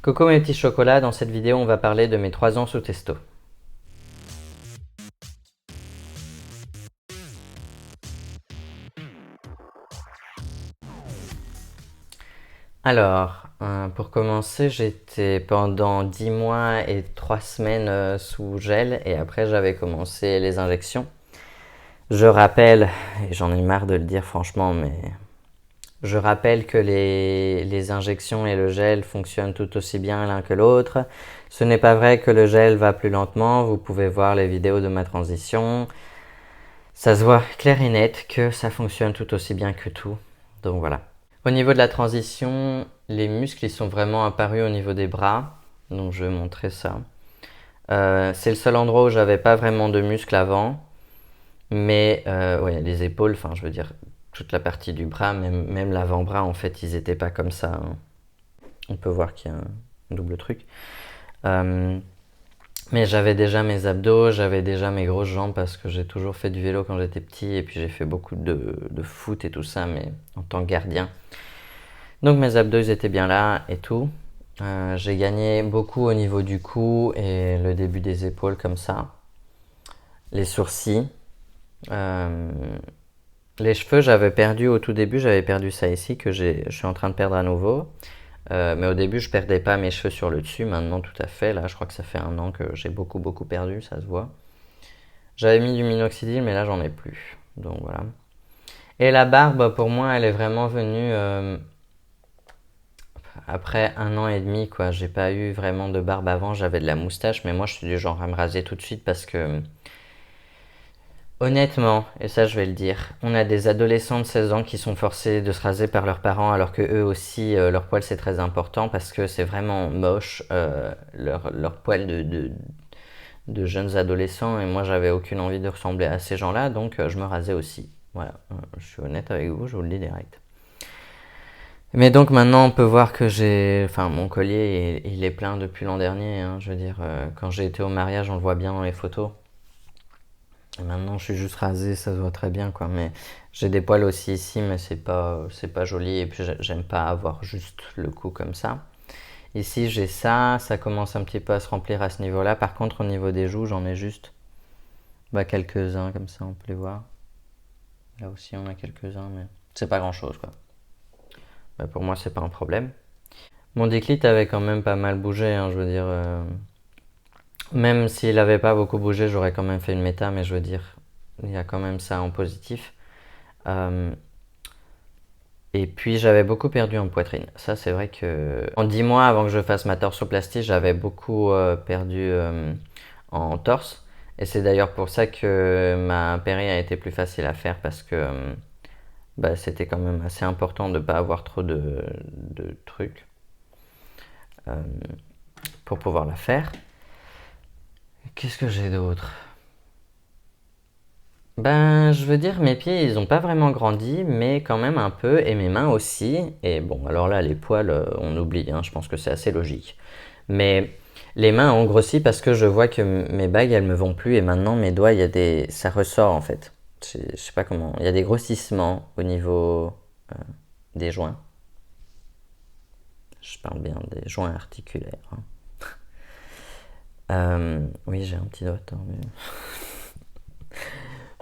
Coucou mes petits chocolats, dans cette vidéo on va parler de mes 3 ans sous testo. Alors, pour commencer, j'étais pendant 10 mois et 3 semaines sous gel et après j'avais commencé les injections. Je rappelle, et j'en ai marre de le dire franchement, mais je rappelle que les injections et le gel fonctionnent tout aussi bien l'un que l'autre. Ce n'est pas vrai que le gel va plus lentement, vous pouvez voir les vidéos de ma transition. Ça se voit clair et net que ça fonctionne tout aussi bien que tout. Donc voilà. Au niveau de la transition, les muscles ils sont vraiment apparus au niveau des bras. Donc je vais montrer ça. C'est le seul endroit où j'avais pas vraiment de muscles avant. Mais ouais, les épaules, enfin je veux dire toute la partie du bras, même l'avant-bras en fait ils étaient pas comme ça, hein. On peut voir qu'il y a un double truc. Euh, Mais j'avais déjà mes abdos, j'avais déjà mes grosses jambes parce que j'ai toujours fait du vélo quand j'étais petit et puis j'ai fait beaucoup de foot et tout ça, mais en tant que gardien. Donc mes abdos ils étaient bien là et tout. J'ai gagné beaucoup au niveau du cou et le début des épaules comme ça. Les sourcils. Euh, les cheveux j'avais perdu au tout début, j'avais perdu ça ici que je suis en train de perdre à nouveau. Mais au début je perdais pas mes cheveux sur le dessus, maintenant tout à fait. Là je crois que ça fait 1 an que j'ai beaucoup perdu, ça se voit. J'avais mis du minoxidil, mais là j'en ai plus. Donc voilà. Et la barbe, pour moi, elle est vraiment venue après 1 an et demi, quoi. J'ai pas eu vraiment de barbe avant, j'avais de la moustache, mais moi je suis du genre à me raser tout de suite parce que, honnêtement, et ça je vais le dire, on a des adolescents de 16 ans qui sont forcés de se raser par leurs parents alors que eux aussi, leur poil c'est très important parce que c'est vraiment moche, leur poil de jeunes adolescents et moi j'avais aucune envie de ressembler à ces gens-là donc je me rasais aussi. Voilà, je suis honnête avec vous, je vous le dis direct. Mais donc maintenant on peut voir que enfin mon collier il est plein depuis l'an dernier, hein. Je veux dire, quand j'ai été au mariage on le voit bien dans les photos. Et maintenant je suis juste rasé, ça se voit très bien quoi. Mais j'ai des poils aussi ici mais c'est pas joli et puis j'aime pas avoir juste le cou comme ça. Ici j'ai ça, ça commence un petit peu à se remplir à ce niveau-là. Par contre au niveau des joues j'en ai juste quelques-uns comme ça, on peut les voir. Là aussi, on a quelques-uns, mais c'est pas grand-chose, quoi. Pour moi, c'est pas un problème. Mon déclite avait quand même pas mal bougé, hein, je veux dire. Même s'il avait pas beaucoup bougé, j'aurais quand même fait une méta, mais je veux dire, il y a quand même ça en positif. Euh, et puis, j'avais beaucoup perdu en poitrine. Ça, c'est vrai que en 10 mois avant que je fasse ma torsoplastie, j'avais beaucoup perdu en torse. Et c'est d'ailleurs pour ça que ma péri a été plus facile à faire parce que c'était quand même assez important de ne pas avoir trop de trucs euh, pour pouvoir la faire. Qu'est-ce que j'ai d'autre? Je veux dire, mes pieds, ils ont pas vraiment grandi, mais quand même un peu, et mes mains aussi. Et bon, alors là, les poils, on oublie, hein, je pense que c'est assez logique. Mais les mains ont grossi parce que je vois que mes bagues, elles me vont plus, et maintenant, mes doigts, ça ressort en fait. Je sais pas comment. Il y a des grossissements au niveau des joints. Je parle bien des joints articulaires, hein. Oui, j'ai un petit doigt tordu.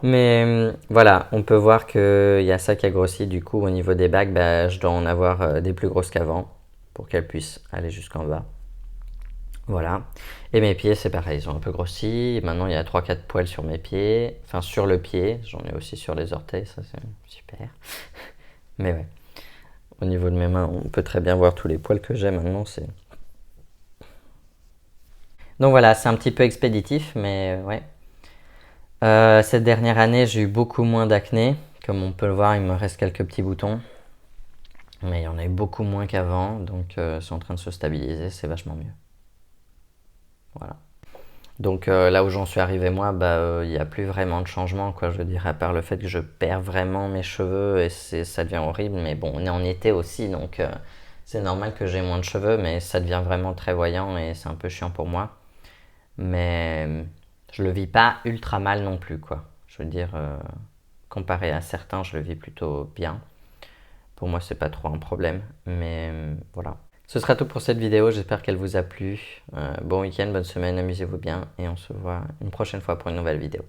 Mais voilà, on peut voir qu'il y a ça qui a grossi. Du coup, au niveau des bagues, je dois en avoir des plus grosses qu'avant pour qu'elles puissent aller jusqu'en bas. Voilà. Et mes pieds, c'est pareil, ils ont un peu grossi. Maintenant, il y a 3-4 poils sur mes pieds. Enfin, sur le pied. J'en ai aussi sur les orteils, ça c'est super. Mais ouais, au niveau de mes mains, on peut très bien voir tous les poils que j'ai maintenant. Donc voilà, c'est un petit peu expéditif, mais ouais. Cette dernière année, j'ai eu beaucoup moins d'acné. Comme on peut le voir, il me reste quelques petits boutons. Mais il y en a eu beaucoup moins qu'avant, donc c'est en train de se stabiliser, c'est vachement mieux. Voilà. Donc là où j'en suis arrivé moi, il n'y a plus vraiment de changement, quoi. Je veux dire, à part le fait que je perds vraiment mes cheveux et ça devient horrible. Mais bon, on est en été aussi, donc c'est normal que j'ai moins de cheveux, mais ça devient vraiment très voyant et c'est un peu chiant pour moi. Mais je le vis pas ultra mal non plus, quoi. Je veux dire, comparé à certains, je le vis plutôt bien. Pour moi, c'est pas trop un problème, mais voilà. Ce sera tout pour cette vidéo, j'espère qu'elle vous a plu. Bon week-end, bonne semaine, amusez-vous bien et on se voit une prochaine fois pour une nouvelle vidéo.